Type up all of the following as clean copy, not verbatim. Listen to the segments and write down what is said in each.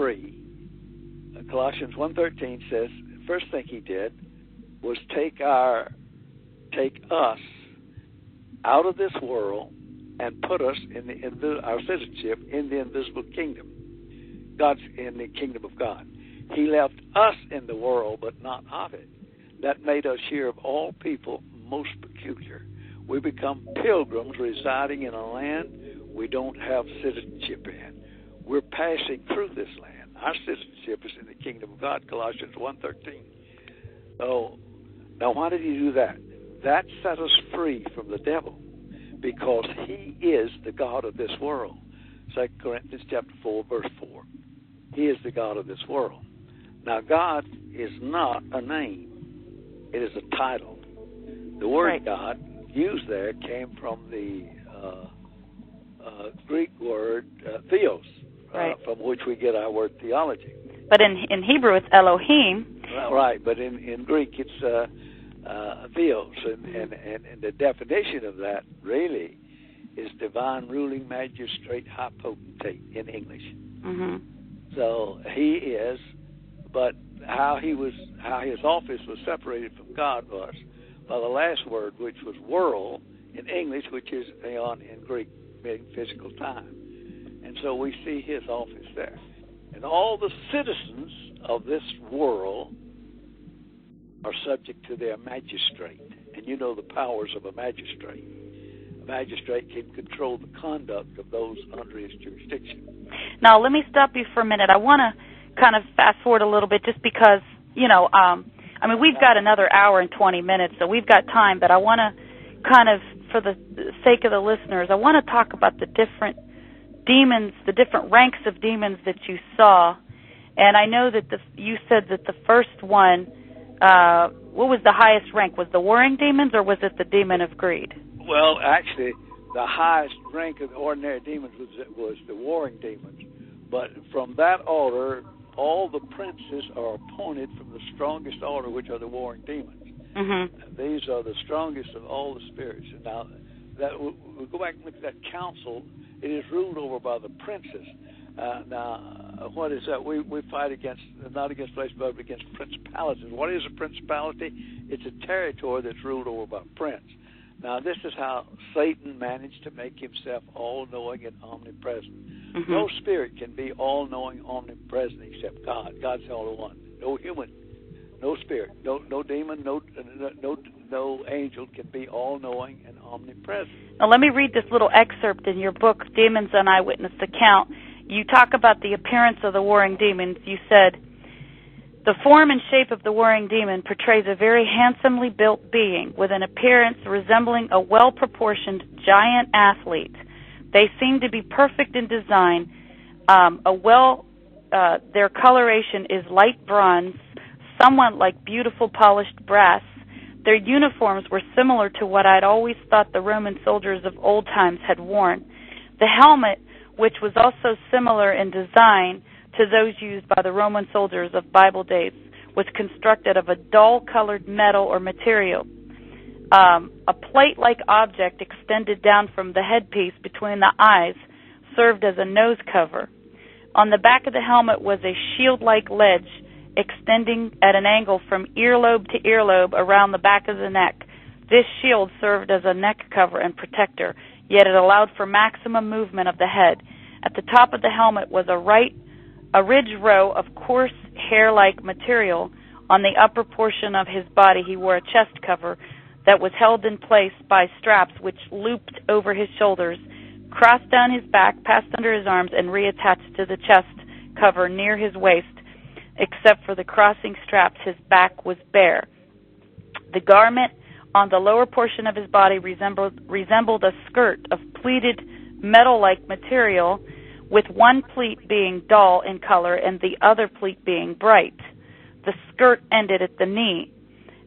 free. Colossians 1:13 says, first thing he did was take us out of this world and put us in our citizenship in the invisible kingdom. God's in the kingdom of God. He left us in the world, but not of it. That made us here of all people most peculiar. We become pilgrims residing in a land we don't have citizenship in. We're passing through this land. Our citizenship is in the kingdom of God, Colossians 1:13. So, now why did he do that? That set us free from the devil, because he is the God of this world. 2 Corinthians chapter 4, verse 4. He is the God of this world. Now, God is not a name. It is a title. The word God used there came from the Greek word theos, from which we get our word theology. But in Hebrew, it's Elohim. Right, but in Greek, it's theos. And the definition of that, really, is divine ruling magistrate, high potentate in English. Mm-hmm. So he is, but how his office was separated from God was by the last word, which was world in English, which is aeon in Greek, meaning physical time. And so we see his office there. And all the citizens of this world are subject to their magistrate. And you know the powers of a magistrate. A magistrate can control the conduct of those under his jurisdiction. Now, let me stop you for a minute. I want to kind of fast forward a little bit just because, we've got another hour and 20 minutes, so we've got time, but I want to kind of, for the sake of the listeners, I want to talk about the different demons, the different ranks of demons that you saw. And I know that you said that the first one, what was the highest rank? Was the warring demons, or was it the demon of greed? Well, actually, the highest rank of the ordinary demons was the warring demons. But from that order, all the princes are appointed from the strongest order, which are the warring demons. Mm-hmm. These are the strongest of all the spirits. And now, we'll go back and look at that council. It is ruled over by the princes. Now, what is that? We fight not against flesh, but against principalities. What is a principality? It's a territory that's ruled over by a prince. Now, this is how Satan managed to make himself all-knowing and omnipresent. Mm-hmm. No spirit can be all-knowing, omnipresent except God. God's the only one. No human, no spirit, no demon, no angel can be all-knowing and omnipresent. Now, let me read this little excerpt in your book, Demons: An Eyewitness Account. You talk about the appearance of the warring demons. You said, the form and shape of the warring demon portrays a very handsomely built being with an appearance resembling a well-proportioned giant athlete. They seem to be perfect in design. Their coloration is light bronze, somewhat like beautiful polished brass. Their uniforms were similar to what I'd always thought the Roman soldiers of old times had worn. The helmet, which was also similar in design to those used by the Roman soldiers of Bible days, was constructed of a dull-colored metal or material. A plate-like object extended down from the headpiece between the eyes served as a nose cover. On the back of the helmet was a shield-like ledge extending at an angle from earlobe to earlobe around the back of the neck. This shield served as a neck cover and protector, yet it allowed for maximum movement of the head. At the top of the helmet was a ridge row of coarse hair-like material. On the upper portion of his body he wore a chest cover that was held in place by straps which looped over his shoulders, crossed down his back, passed under his arms, and reattached to the chest cover near his waist. Except for the crossing straps, his back was bare. The garment on the lower portion of his body resembled a skirt of pleated metal-like material, with one pleat being dull in color and the other pleat being bright. The skirt ended at the knee.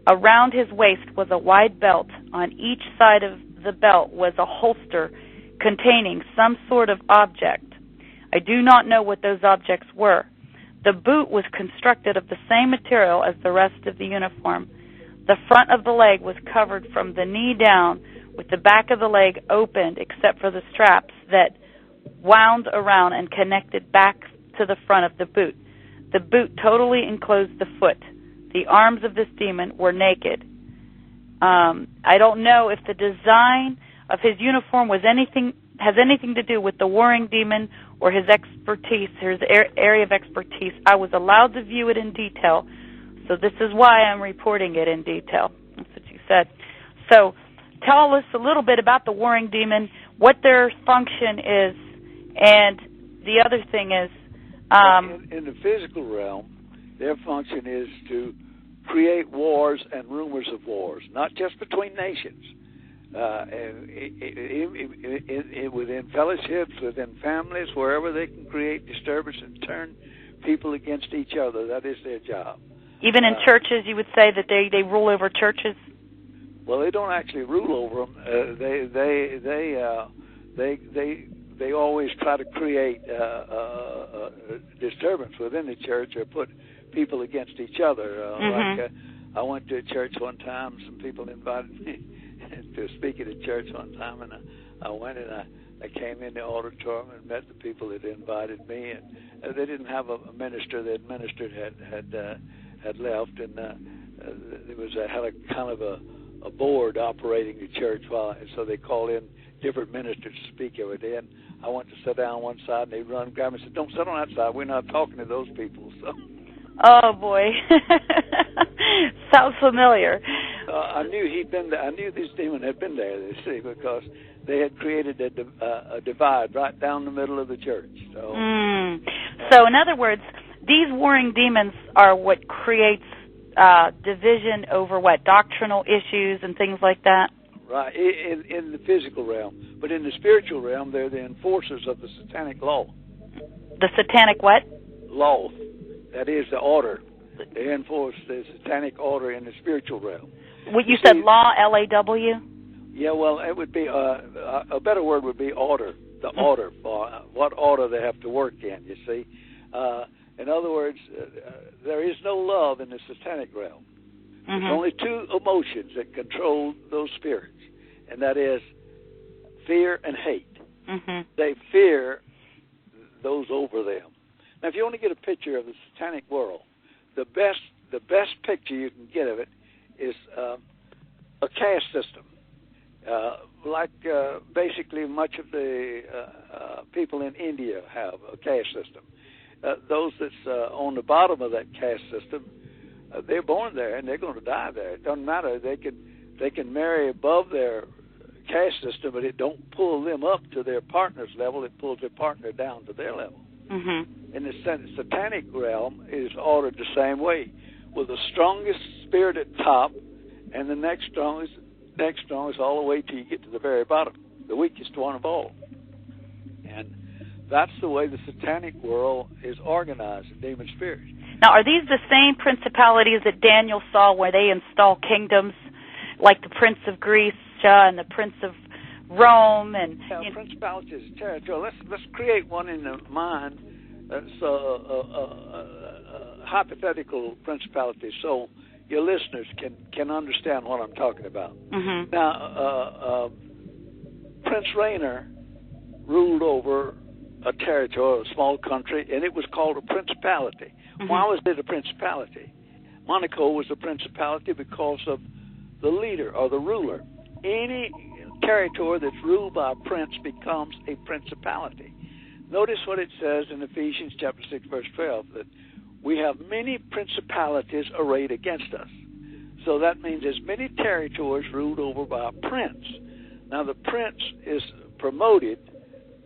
Around his waist was a wide belt. On each side of the belt was a holster containing some sort of object. I do not know what those objects were. The boot was constructed of the same material as the rest of the uniform. The front of the leg was covered from the knee down, with the back of the leg opened except for the straps that wound around and connected back to the front of the boot. The boot totally enclosed the foot. The arms of this demon were naked. I don't know if the design of his uniform has anything to do with the warring demon or his expertise, his area of expertise. I was allowed to view it in detail, so this is why I'm reporting it in detail. That's what you said. So tell us a little bit about the warring demon, what their function is, and the other thing is... in the physical realm, their function is to create wars and rumors of wars, not just between nations, within fellowships, within families, wherever they can create disturbance and turn people against each other. That is their job. Even in churches, you would say that they rule over churches? Well, they don't actually rule over them. They always try to create disturbance within the church or put people against each other. Like I went to a church one time. Some people invited me to speak at a church one time, and I went and I came in the auditorium and met the people that invited me, and they didn't have a minister. That ministered had left, and there had a kind of a board operating the church, so they called in different ministers to speak every day. And I went to sit down on one side, and they grabbed me and said, "Don't sit on that side. We're not talking to those people." So. Oh boy, sounds familiar. I knew he'd been there. I knew this demon had been there. You see, because they had created a divide right down the middle of the church. So, So in other words, these warring demons are what creates division over what, doctrinal issues and things like that. Right, in the physical realm, but in the spiritual realm, they're the enforcers of the satanic law. The satanic what? Law. That is the order. They enforce the satanic order in the spiritual realm. What you said, law, L-A-W? Yeah, well, it would be a better word would be order. The order, what order they have to work in. You see, in other words, there is no love in the satanic realm. There's only two emotions that control those spirits, and that is fear and hate. They fear those over them. Now, if you want to get a picture of the satanic world, the best picture you can get of it is a caste system, like basically much of the people in India have a caste system. Those that's on the bottom of that caste system, they're born there and they're going to die there. It doesn't matter. They can marry above their caste system, but it don't pull them up to their partner's level. It pulls their partner down to their level. In the satanic realm is ordered the same way, with the strongest spirit at top, and the next strongest all the way till you get to the very bottom, the weakest one of all. And that's the way the satanic world is organized, the demon spirits. Now, are these the same principalities that Daniel saw where they install kingdoms, like the Prince of Greece and the Prince of Rome? And principalities is territory. Let's create one in the mind that's hypothetical principalities, so your listeners can understand what I'm talking about. Now, Prince Rainier ruled over a territory, a small country, and it was called a principality. Why was it a principality? Monaco was a principality because of the leader or the ruler. Any territory that's ruled by a prince becomes a principality. Notice what it says in Ephesians chapter 6, verse 12, that we have many principalities arrayed against us. So that means there's many territories ruled over by a prince. Now the prince is promoted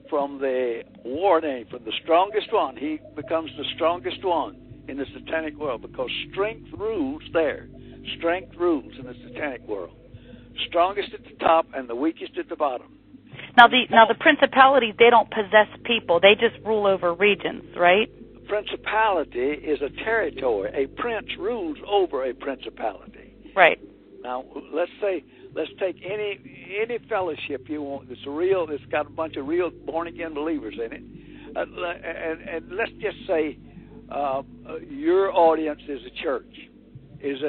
from the war name, from the strongest one. He becomes the strongest one in the satanic world because strength rules there. Strength rules in the satanic world. Strongest at the top and the weakest at the bottom. Now the principalities, they don't possess people. They just rule over regions, right? A principality is a territory. A prince rules over a principality. Right. Now, let's take any fellowship you want that's got a bunch of real born-again believers in it. And let's just say your audience is a church, is